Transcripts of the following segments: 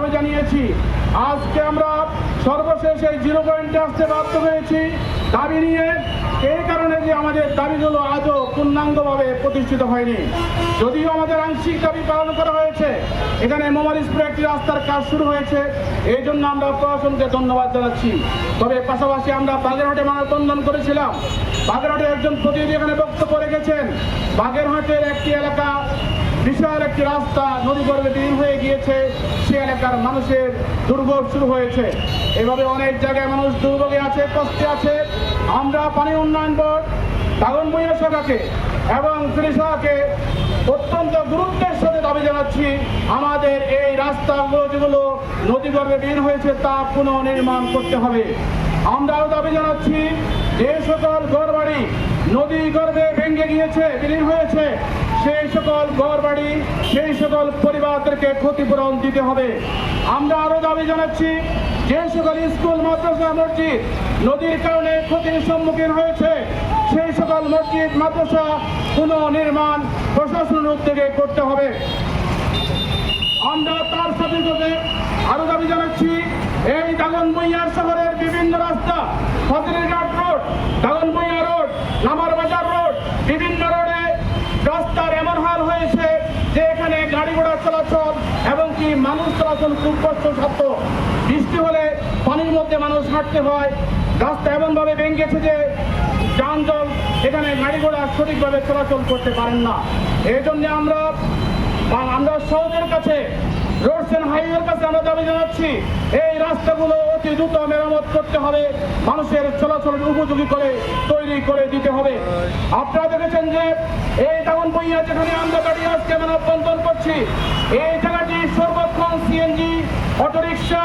দাবি জানিয়েছি। আজকে আমরা সর্বশেষ এই 0 পয়েন্টে আসতে বাধ্য হয়েছি দাবি নিয়ে, এই কারণে যে আমাদের দাবিগুলো আজও পূর্ণাঙ্গভাবে প্রতিষ্ঠিত হয়নি। যদিও আমাদের আংশিক দাবি পালন করা হয়েছে, এখানে মোমারিসপুরে একটি রাস্তার কাজ শুরু হয়েছে, এই জন্য আমরা প্রশাসনকে ধন্যবাদ জানাচ্ছি। তবে পাশাপাশি আমরা বাগেরহাটে মানববন্ধন করেছিলাম। বাগেরহাটের একজন প্রতিনিধি এখানে বক্তব্য রেখেছেন, বাগেরহাটের একটি এলাকা বিশাল একটি রাস্তা নদীগর্ভে বিলীন হয়ে গিয়েছে, সে এলাকার মানুষের দুর্ভোগ শুরু হয়েছে। এভাবে অনেক জায়গায় মানুষ দুর্ভোগে আছে, কষ্টে আছে। আমরা পানি উন্নয়ন বোর্ড, দাগনভূঞা শাখাকে এবং ত্রিশাখাকে অত্যন্ত গুরুত্বের সাথে দাবি জানাচ্ছি, আমাদের এই রাস্তাগুলো যেগুলো নদীগর্ভে বিলীন হয়েছে তা পুনর্নির্মাণ করতে হবে। আমরাও দাবি জানাচ্ছি, যে সকল ঘরবাড়ি নদী গর্ভে ভেঙে গিয়েছে, বিলীন হয়েছে, সেই সকল ঘরবাড়ি, সেই সকল পরিবারদেরকে ক্ষতিপূরণ দিতে হবে। আমরা আরো দাবি জানাচ্ছি, যে সকল স্কুল, মাদ্রাসা, মসজিদ নদীর কারণে ক্ষতির সম্মুখীন হয়েছে, সেই সকল মসজিদ, মাদ্রাসা পুনর্নির্মাণ প্রশাসনের উদ্যোগে করতে হবে। আমরা তার সাথে সাথে আরো দাবি জানাচ্ছি, এই দাগনভূঞা শহরের বিভিন্ন রাস্তা, ফজলিঘাট রোড, দাগনভূঞা রোড, লামার বাজার রোড, বিভিন্ন রোডে রাস্তার এমন হাল হয়েছে যে এখানে গাড়ি ঘোড়া চলাচল এবং কি মানুষ চলাচল খুব কষ্টসাধ্য। বৃষ্টি হলে পানির মধ্যে মানুষ হাঁটতে হয়। রাস্তা এমনভাবে ভেঙেছে যে যানজট, এখানে গাড়ি ঘোড়া সঠিকভাবে চলাচল করতে পারেন না। এই জন্য আমরা সড়কের কাছে, রোডস এন্ড হাইওয়ের কাছে আমরা দাবি জানাচ্ছি, এই রাস্তাগুলো অতি দ্রুত মেরামত করতে হবে, মানুষের চলাচলের উপযোগী করে তৈরি করে দিতে হবে। আপনারা দেখেছেন যে এই দাগনভূঞা যেখানে আমরা দাঁড়িয়ে আজকে মানববন্ধন করছি, এই জায়গাটি সর্বক্ষণ সিএনজি, অটোরিকশা,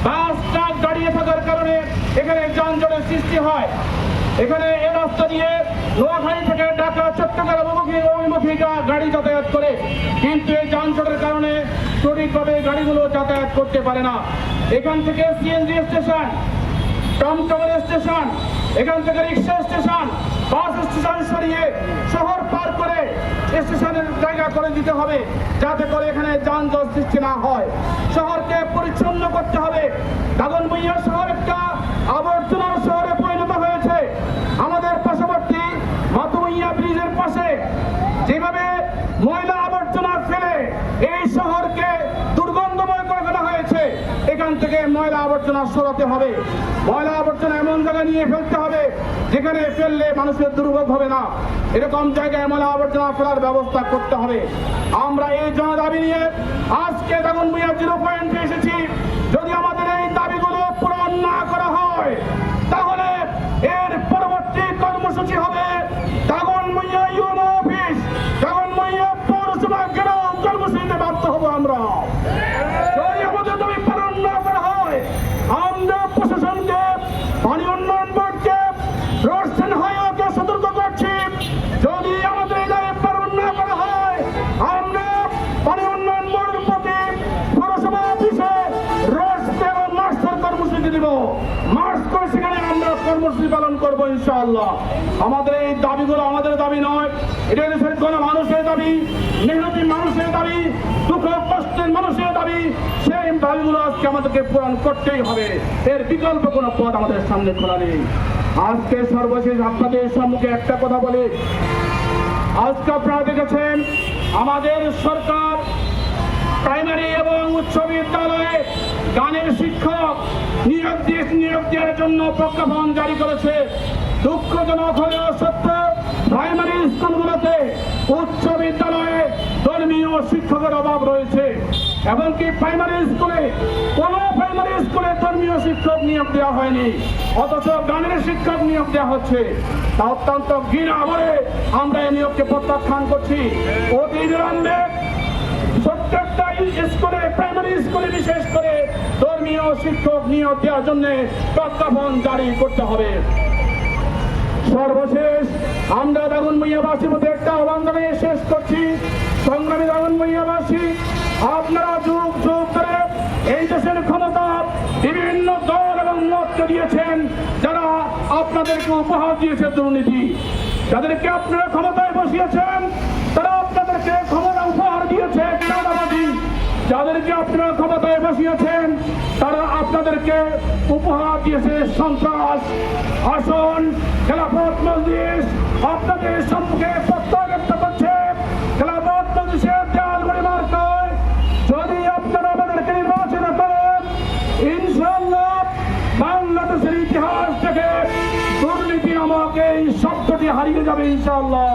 বাস, ট্রাক দাঁড়িয়ে থাকার কারণে এখানে যানজটের সৃষ্টি হয়। এখানে এই রাস্তা দিয়ে নোয়াখালী থেকে ঢাকা, চট্টগ্রাম অভিমুখী গাড়ি যাতায়াত করে, কিন্তু এই যানজটের কারণে সঠিকভাবে গাড়িগুলো যাতায়াত করতে পারে না। এখান থেকে সিএনজি স্টেশন, টমটমের স্টেশন, এখান থেকে রিক্সা স্টেশন, বাস স্টেশন সরিয়ে শহর পার করে স্টেশনের জায়গা করে দিতে হবে, যাতে করে এখানে যানজট সৃষ্টি না হয়। শহরকে পরিচ্ছন্ন করতে হবে। দাগনভূঞা শহর একটা আবর্জনার শহরে পরিণত হয়েছে। আমাদের পার্শ্ববর্তী মাতুভূঞা ব্রিজের পাশে যেভাবে ময়লা আবর্জনা ফেলে এই শহরকে দুর্গন্ধময় করে ফেলা হয়েছে, এখান থেকে ময়লা আবর্জনা সরাতে হবে। ময়লা আবর্জনা এমন জায়গায় নিয়ে ফেলতে হবে যেখানে ফেললে মানুষের দুর্ভোগ হবে না, এরকম জায়গায় ময়লা আবর্জনা ফেলার ব্যবস্থা করতে হবে। আমরা এই জনদাবি নিয়ে আজকে দাগনভূঞা 0 পয়েন্টে এসেছি। যদি আমাদের এই দাবিগুলো পূরণ না করা হয়, তাহলে এর পরবর্তী কর্মসূচি হবে দাগনভূঞা ইউনো অফিস, দাগনভূঞা পৌরসভা ঘেরাও কর্মসূচিতে বাধ্য হব আমরা। যদি আমাদের দাবি পালন না করা হয়, আমরা প্রশাসনকে, পানি উন্নয়ন বোর্ডকে, রোডস এন্ড হাইওয়েকে সতর্ক করছি, যদি আমাদের এই দাবি পালন না করা হয়, আমরা পানি উন্নয়ন বোর্ডের প্রতি পৌরসভা অফিসে রোডস এবং মার্চের কর্মসূচি দিব। মার্চ করে সেখানে আমরা কর্মসূচি পালন করবো ইনশাআল্লাহ। আমাদের এই দাবিগুলো আমাদের দাবি নয়, এটা দেশের মানুষের দাবি, মেহনতি মানুষের দাবি, দুঃখ কষ্টের মানুষের দাবি। সেই দাবিগুলো আজকে আমাদেরকে পূরণ করতেই হবে, এর বিকল্প কোনো পথ আমাদের সামনে খোলা নেই। আজকে সর্বশেষ আপনাদের সম্মুখে একটা কথা বলি, আজকে আপনারা দেখেছেন আমাদের সরকার প্রাইমারি এবং উচ্চ বিদ্যালয়ে গানের শিক্ষক নিয়োগ দেওয়ার জন্য প্রজ্ঞাপন জারি করেছে। দুঃখজনক হলেও সত্য, প্রাইমারি স্কুলগুলোতে, উচ্চ বিদ্যালয়ে ধর্মীয় শিক্ষকের অভাব রয়েছে। এমনকি প্রাইমারি স্কুলে, কোনো প্রাইমারি স্কুলে ধর্মীয় শিক্ষক নিয়োগ দেওয়া হয়নি, অথচ গানের শিক্ষক নিয়োগ দেওয়া হচ্ছে। তা অত্যন্ত ঘৃণা ভরে আমরা এই নিয়োগকে প্রত্যাখ্যান করছি। অতি বিলম্বে প্রত্যেকটা স্কুলে, প্রাইমারি স্কুলে বিশেষ করে ধর্মীয় শিক্ষক নিয়োগ দেওয়ার জন্য প্রজ্ঞাপন জারি করতে হবে। সর্বশেষ আমরা দাগনভূঞাবাসীর মধ্যে একটা আহ্বান জানিয়ে শেষ করছি, সংগ্রামী দাগনভূঞাবাসী, আপনারা যুগ যুগ ধরে এই দেশের ক্ষমতা বিভিন্ন দল এবং মতকে দিয়েছেন, যারা আপনাদেরকে উপহার দিয়েছে দুর্নীতি, যাদেরকে আপনারা ক্ষমতায় বসিয়েছেন, তারা আপনাদেরকে ক্ষমতা উপহার দিয়েছে চাঁদাবাজি। যাদেরকে আপনারা ক্ষমতায় বসিয়েছেন তারা আপনাদেরকে উপহার দিয়েছে সন্ত্রাস। আসুন, খেলাফত মজলিস আপনাদের সম্মুখে প্রত্যয় ব্যক্ত করছে, খেলাফত মজলিসের দেওয়ালগড়ি মার্কায় যদি আপনারা আমাদেরকে নির্বাচিত করেন, ইনশাআল্লাহ বাংলাদেশের ইতিহাস থেকে দুর্নীতি নামক এই শব্দটি হারিয়ে যাবে ইনশাআল্লাহ।